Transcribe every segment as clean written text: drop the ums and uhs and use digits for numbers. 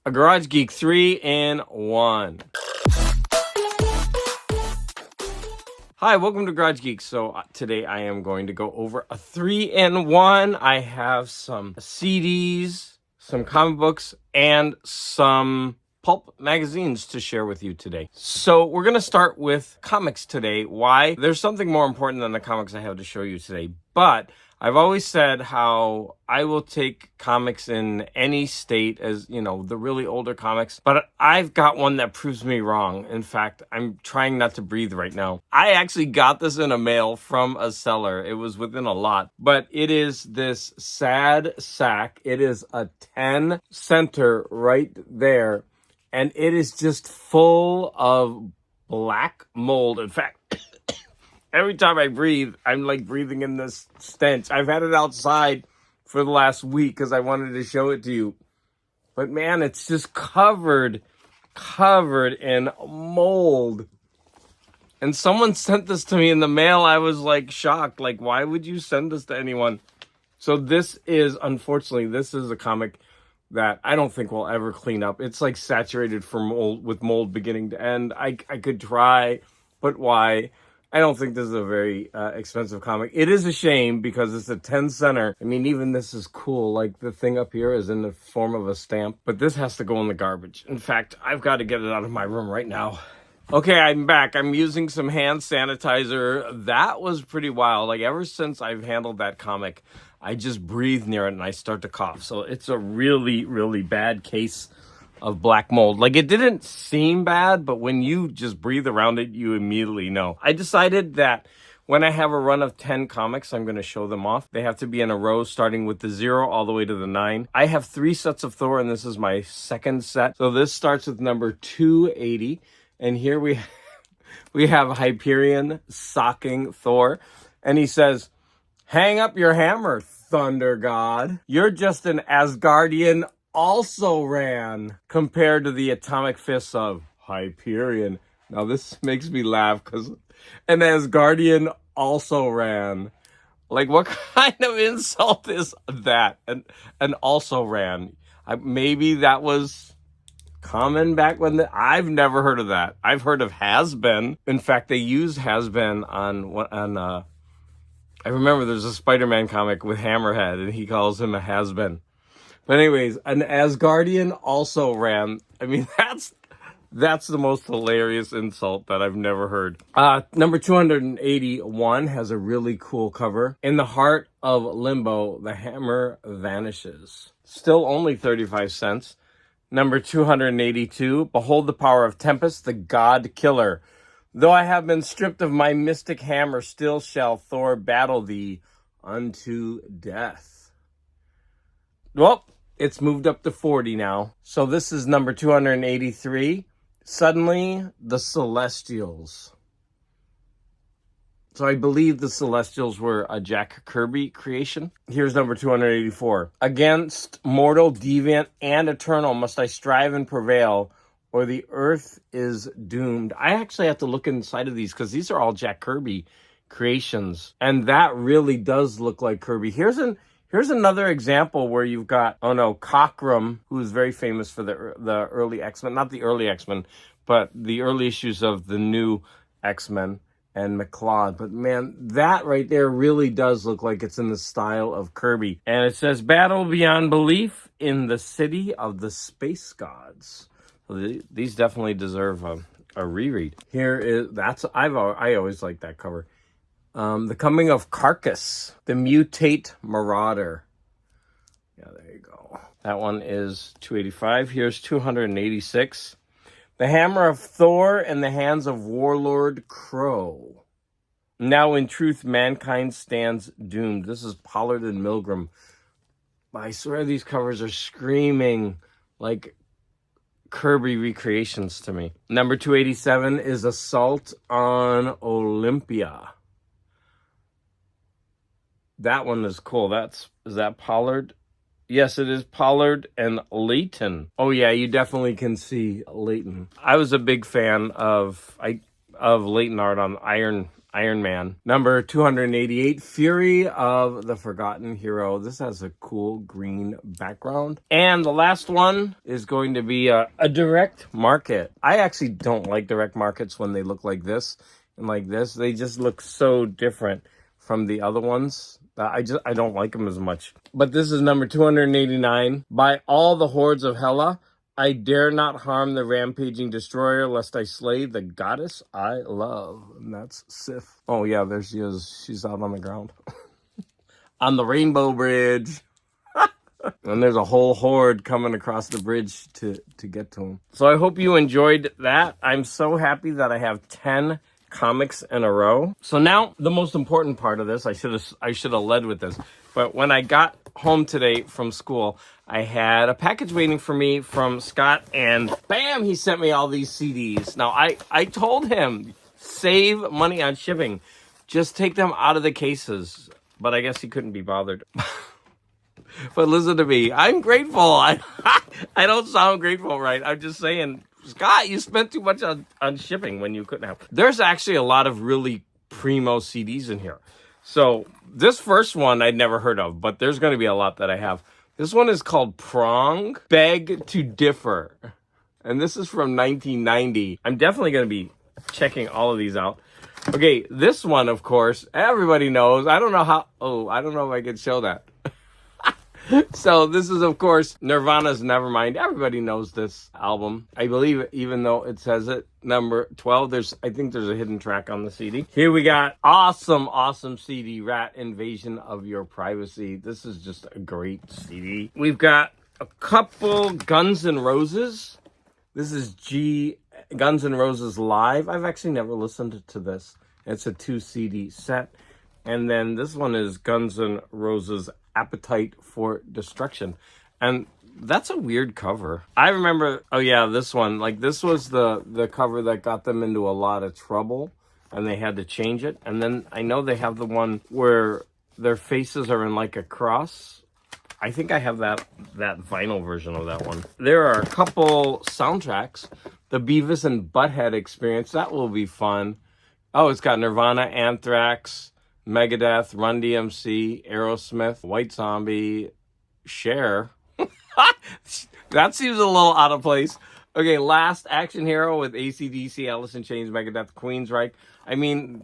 A Garage Geek 3-in-1. Hi, welcome to Garage Geek. So today I am going to go over a 3-in-1. I have some CDs, some comic books, and some pulp magazines to share with you today. So we're going to start with comics today. Why? There's something more important than the comics I have to show you today. But I've always said how I will take comics in any state as, you know, the really older comics. But I've got one that proves me wrong. In fact, I'm trying not to breathe right now. I actually got this in a mail from a seller. It was within a lot. But it is this sad sack. It is a 10 center right there. And it is just full of black mold. In fact, every time I breathe, I'm like breathing in this stench. I've had it outside for the last week because I wanted to show it to you. But man, it's just covered in mold. And someone sent this to me in the mail. I was like shocked. Like, why would you send this to anyone? So this is, unfortunately, this is a comic that I don't think we'll ever clean up. It's like saturated for mold, with mold beginning to end. I could try, but why? I don't think this is a very expensive comic. It is a shame because it's a 10 center. I mean, even this is cool. Like the thing up here is in the form of a stamp, but this has to go in the garbage. In fact, I've got to get it out of my room right now. Okay, I'm back. I'm using some hand sanitizer. That was pretty wild. Like ever since I've handled that comic, I just breathe near it and I start to cough. So it's a really, really bad case of black mold. Like it didn't seem bad, but when you just breathe around it, you immediately know. I decided that when I have a run of 10 comics, I'm going to show them off. They have to be in a row starting with the 0 all the way to the 9. I have 3 sets of Thor and this is my second set. So this starts with number 280. And here we have Hyperion socking Thor. And he says, "Hang up your hammer, Thunder God. You're just an Asgardian also ran compared to the atomic fists of Hyperion." Now this makes me laugh because an Asgardian also ran. Like what kind of insult is that? An also ran. Maybe that was common back when I've never heard of that. I've heard of has been. In fact, they use has been on I remember there's a Spider-Man comic with Hammerhead and he calls him a has been. But anyways, an Asgardian also ran. I mean, that's the most hilarious insult that I've never heard. Number 281 has a really cool cover. In the heart of limbo, the hammer vanishes. Still only 35 cents. Number 282, behold the power of Tempest, the god killer. Though I have been stripped of my mystic hammer, still shall Thor battle thee unto death. Well, it's moved up to 40 now. So this is number 283. Suddenly, the Celestials. So I believe the Celestials were a Jack Kirby creation. Here's number 284. Against mortal, deviant, and eternal must I strive and prevail, or the earth is doomed. I actually have to look inside of these because these are all Jack Kirby creations. And that really does look like Kirby. Here's another example where you've got, Cockrum, who is very famous for the early X-Men. Not the early X-Men, but the early issues of the new X-Men. And McCloud. But man, that right there really does look like it's in the style of Kirby. And it says, battle beyond belief in the city of the space gods. So these definitely deserve a reread. Here is, I always like that cover. The Coming of Carcass, the Mutate Marauder. Yeah, there you go. That one is 285. Here's 286. The Hammer of Thor in the hands of Warlord Crow. Now in truth, mankind stands doomed. This is Pollard and Milgram. I swear these covers are screaming like Kirby recreations to me. Number 287 is Assault on Olympia. That one is cool. Is that Pollard? Yes, it is Pollard and Layton. Oh yeah, you definitely can see Layton. I was a big fan of Layton art on Iron Iron Man. Number 288, Fury of the Forgotten Hero. This has a cool green background. And the last one is going to be a direct market. I actually don't like direct markets when they look like this and like this. They just look so different from the other ones. I don't like them as much. But this is number 289. By all the hordes of Hela, I dare not harm the rampaging destroyer, lest I slay the goddess I love. And that's Sif. Oh yeah, there she is. She's out on the ground. On the Rainbow Bridge. And there's a whole horde coming across the bridge to get to him. So I hope you enjoyed that. I'm so happy that I have 10 comics in a row. So now the most important part of this, I should have led with this. But when I got home today from school, I had a package waiting for me from Scott, and bam, he sent me all these CDs. Now I told him, save money on shipping. Just take them out of the cases. But I guess he couldn't be bothered. But listen to me. I'm grateful. I don't sound grateful, right? I'm just saying, Scott, you spent too much on shipping when you couldn't have. There's actually a lot of really primo CDs in here. So this first one I'd never heard of, but there's going to be a lot that I have. This one is called Prong, Beg to Differ. And this is from 1990. I'm definitely going to be checking all of these out. Okay, this one, of course, everybody knows. I don't know if I can show that. So this is, of course, Nirvana's Nevermind. Everybody knows this album. I believe, even though it says it, number 12, I think there's a hidden track on the CD. Here we got awesome CD, Rat Invasion of Your Privacy. This is just a great CD. We've got a couple Guns N' Roses. This is Guns N' Roses Live. I've actually never listened to this. It's a 2 CD set. And then this one is Guns N' Roses Appetite for Destruction. And that's a weird cover. I remember, this one. Like, this was the cover that got them into a lot of trouble, and they had to change it. And then I know they have the one where their faces are in like a cross. I think I have that vinyl version of that one. There are a couple soundtracks. The Beavis and Butthead Experience, that will be fun. Oh, it's got Nirvana, Anthrax, Megadeth, Run DMC, Aerosmith, White Zombie, Cher. That seems a little out of place. Okay, Last Action Hero with AC/DC, Alice in Chains, Megadeth, Queensryche. I mean,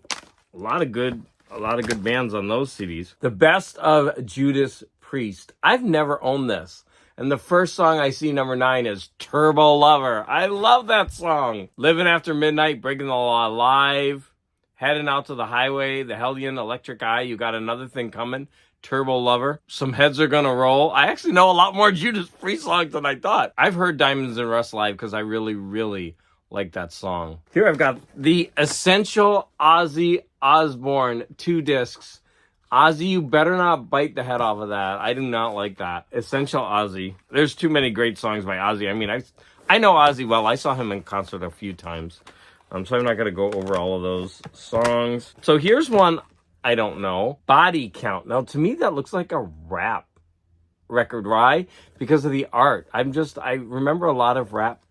a lot of good bands on those CDs. The Best of Judas Priest. I've never owned this. And the first song I see, number 9, is Turbo Lover. I love that song. Living After Midnight, Breaking the Law Live. Heading Out to the Highway, The Hellion, Electric Eye, You Got Another Thing Coming, Turbo Lover, Some Heads Are Gonna Roll. I actually know a lot more Judas Priest songs than I thought. I've heard Diamonds and Rust live because I really like that song. Here I've got the Essential Ozzy Osbourne 2 discs. Ozzy, you better not bite the head off of that. I do not like that. Essential Ozzy. There's too many great songs by Ozzy. I mean, I know Ozzy well. I saw him in concert a few times. So I'm not going to go over all of those songs. So here's one I don't know. Body Count. Now, to me, that looks like a rap record. Why? Because of the art. I remember a lot of rap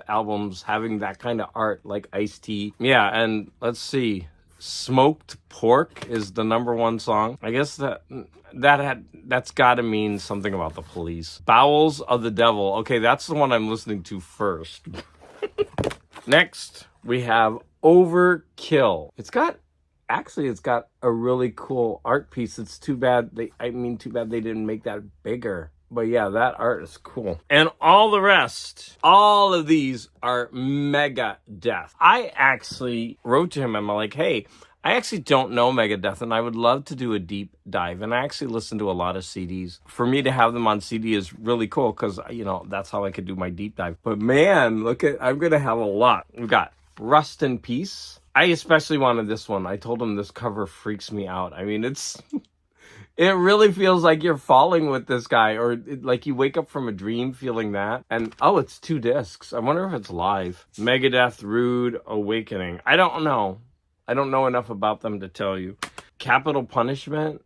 albums having that kind of art, like Ice-T. Yeah, and let's see. Smoked Pork is the number 1 song. I guess that's got to mean something about the Police. Bowels of the Devil. Okay, that's the one I'm listening to first. Next, we have Overkill. It's got a really cool art piece. It's too bad they didn't make that bigger. But yeah, that art is cool. And all the rest, all of these are Megadeth. I actually wrote to him, I'm like, hey, I actually don't know Megadeth, and I would love to do a deep dive. And I actually listen to a lot of CDs. For me to have them on CD is really cool because, that's how I could do my deep dive. But man, I'm going to have a lot. We've got Rust in Peace. I especially wanted this one. I told him this cover freaks me out. I mean, it really feels like you're falling with this guy, or like you wake up from a dream feeling that. And, it's 2 discs. I wonder if it's live. Megadeth, Rude Awakening. I don't know. I don't know enough about them to tell you. Capital Punishment,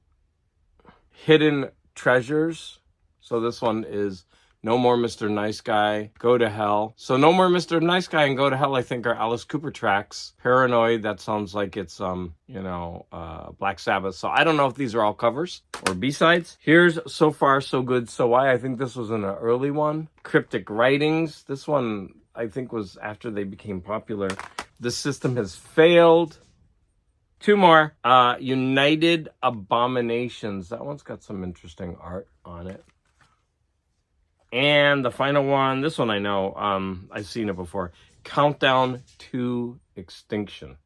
Hidden Treasures. So this one is No More Mr. Nice Guy, Go to Hell. So No More Mr. Nice Guy and Go to Hell, I think, are Alice Cooper tracks. Paranoid, that sounds like it's, Black Sabbath. So I don't know if these are all covers or B-sides. Here's So Far, So Good, So Why. I think this was an early one. Cryptic Writings. This one, I think, was after they became popular. The System Has Failed. Two more. United Abominations. That one's got some interesting art on it. And the final one, this one I know, I've seen it before. Countdown to Extinction.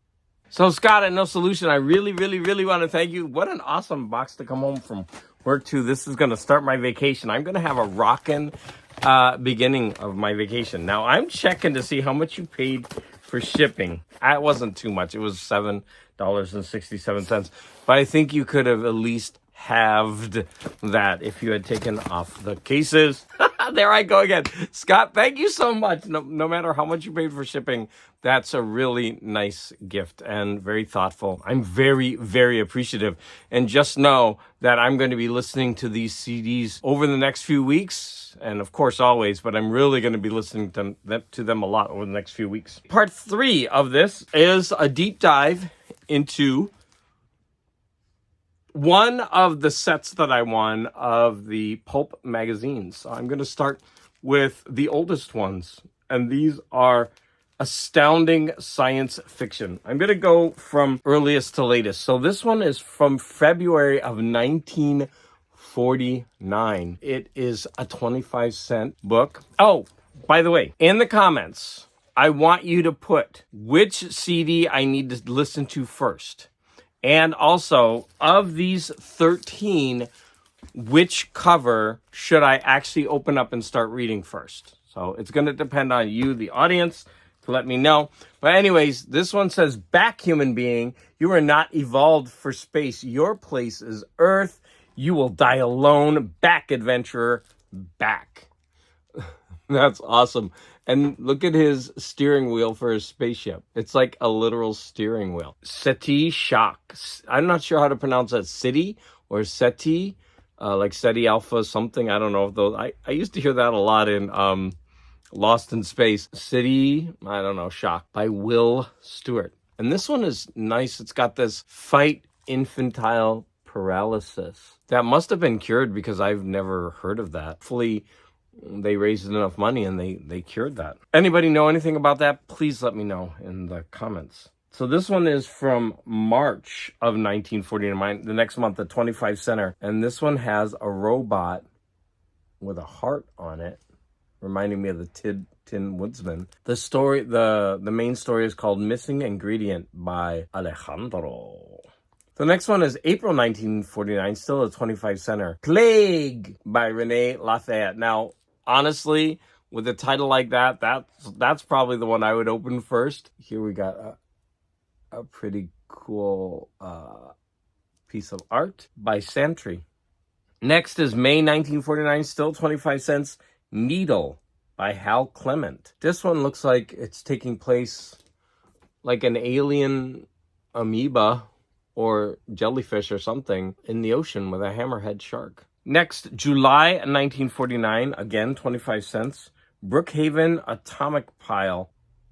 So Scott at No Solution, I really, really, really want to thank you. What an awesome box to come home from work to. This is going to start my vacation. I'm going to have a rockin' beginning of my vacation. Now, I'm checking to see how much you paid for shipping. It wasn't too much. It was $7.67. But I think you could have at least halved that if you had taken off the cases. There I go again. Scott, thank you so much. No matter how much you paid for shipping, that's a really nice gift and very thoughtful. I'm very, very appreciative. And just know that I'm going to be listening to these CDs over the next few weeks. And of course, always, but I'm really going to be listening to them a lot over the next few weeks. Part 3 of this is a deep dive into one of the sets that I won of the Pulp magazines. So I'm going to start with the oldest ones. And these are astounding science fiction. I'm going to go from earliest to latest. So this one is from February of 1949. It is a 25-cent book. Oh, by the way, in the comments, I want you to put which CD I need to listen to first. And also, of these 13, which cover should I actually open up and start reading first? So it's going to depend on you, the audience, to let me know. But anyways, this one says, back human being, you are not evolved for space. Your place is Earth. You will die alone. Back, adventurer, back. That's awesome. And look at his steering wheel for his spaceship. It's like a literal steering wheel. SETI Shock. I'm not sure how to pronounce that. SETI or SETI, like SETI Alpha something. I don't know if those. I used to hear that a lot in Lost in Space. SETI, I don't know, Shock by Will Stewart. And this one is nice. It's got this fight infantile paralysis. That must have been cured because I've never heard of that. Hopefully they raised enough money and they cured that. Anybody know anything about that? Please let me know in the comments. So this one is from March of 1949. The next month, the 25 center. And this one has a robot with a heart on it, reminding me of the Tin Woodsman. The story, the main story is called Missing Ingredient by Alejandro. The next one is April 1949, still a 25 center. Plague by Renee Lafayette. Now, honestly, with a title like that, that's probably the one I would open first. Here we got a pretty cool piece of art by Santry. Next is May 1949, still 25 cents. Needle by Hal Clement. This one looks like it's taking place like an alien amoeba or jellyfish or something in the ocean with a hammerhead shark. Next, July 1949, again, 25 cents. Brookhaven Atomic Pile.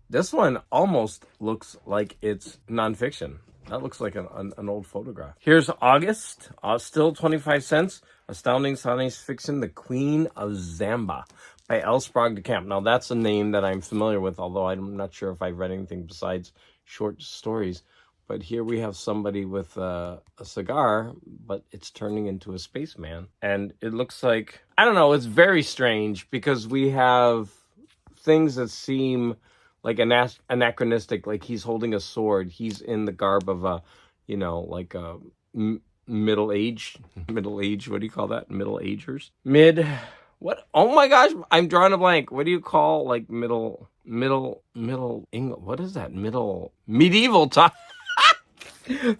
This one almost looks like it's nonfiction. That looks like an old photograph. Here's August, still 25 cents. Astounding Science Fiction, The Queen of Zamba by L. Sprague de Camp. Now, that's a name that I'm familiar with, although I'm not sure if I've read anything besides short stories. But here we have somebody with a cigar, but it's turning into a spaceman. And it looks like, I don't know, it's very strange because we have things that seem like anachronistic, like he's holding a sword. He's in the garb of a, like a middle age, what do you call that? Middle-agers? What? Oh my gosh, I'm drawing a blank. What do you call like middle English? What is that? Medieval time.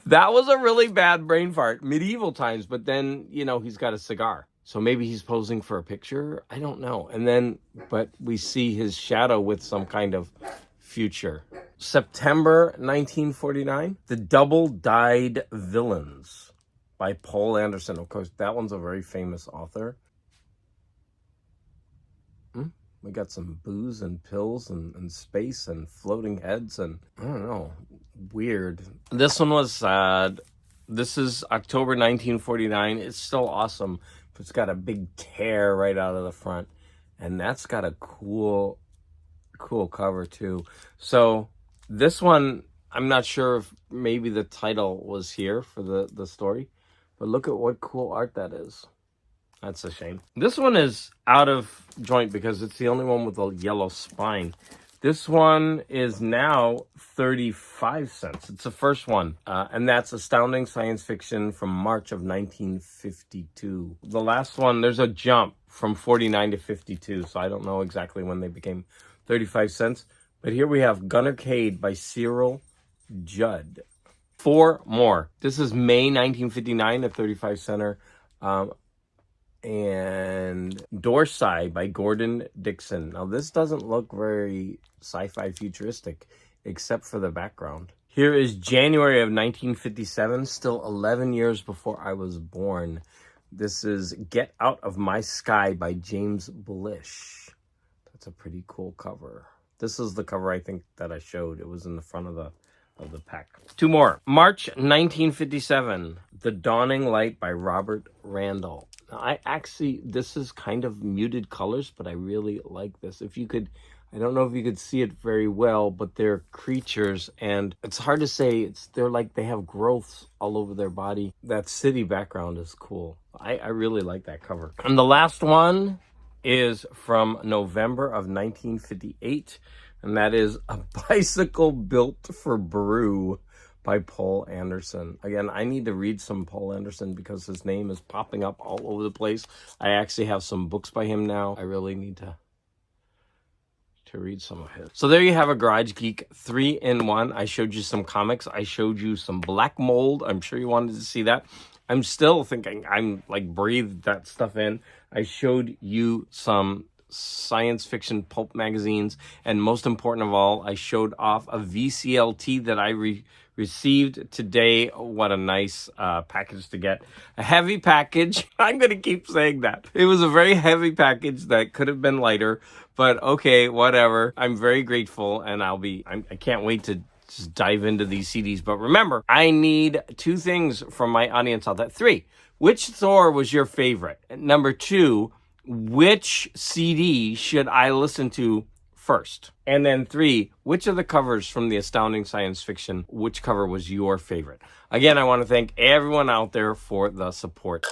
That was a really bad brain fart. Medieval times, but then, he's got a cigar. So maybe he's posing for a picture. I don't know. And then, but we see his shadow with some kind of future. September 1949, The Double-Dyed Villains by Paul Anderson. Of course, that one's a very famous author. We got some booze and pills and space and floating heads and I don't know, weird. This one was sad. This is October 1949. It's still awesome, but it's got a big tear right out of the front. And that's got a cool cover too. So this one, I'm not sure if maybe the title was here for the story, but look at what cool art that is. That's a shame. This one is out of joint because it's the only one with a yellow spine. This one is now 35 cents. It's the first one. And that's Astounding Science Fiction from March of 1952. The last one, there's a jump from 49 to 52. So I don't know exactly when they became 35 cents. But here we have Gunner Cade by Cyril Judd. 4 more. This is May 1959 at 35 center. And Dorsai by Gordon Dixon. Now this doesn't look very sci-fi futuristic except for the background. Here is January of 1957, still 11 years before I was born. This is Get Out of My Sky by James Blish. That's a pretty cool cover. This is the cover I think that I showed. It was in the front of the pack. 2 more. March 1957, The Dawning Light by Robert Randall. Now, this is kind of muted colors, but I really like this. If you could, I don't know if you could see it very well, but they're creatures, and it's hard to say. They're like they have growths all over their body. That city background is cool. I really like that cover. And the last one is from November of 1958, and that is A Bicycle Built for Brew by Paul Anderson. Again, I need to read some Paul Anderson because his name is popping up all over the place. I actually have some books by him now. I really need to read some of his. So there you have a Garage Geek 3-in-1. I showed you some comics. I showed you some Black Mold. I'm sure you wanted to see that. I'm still thinking I'm like breathed that stuff in. I showed you some science fiction pulp magazines, and most important of all, I showed off a VCLT that I received today. What a nice package to get. A heavy package. I'm going to keep saying that. It was a very heavy package that could have been lighter, but okay, whatever. I'm very grateful, and I can't wait to just dive into these CDs. But remember, I need 2 things from my audience out there. 3, which Thor was your favorite? Number 2, which CD should I listen to first? And then 3, which of the covers from the Astounding Science Fiction, which cover was your favorite? Again, I want to thank everyone out there for the support.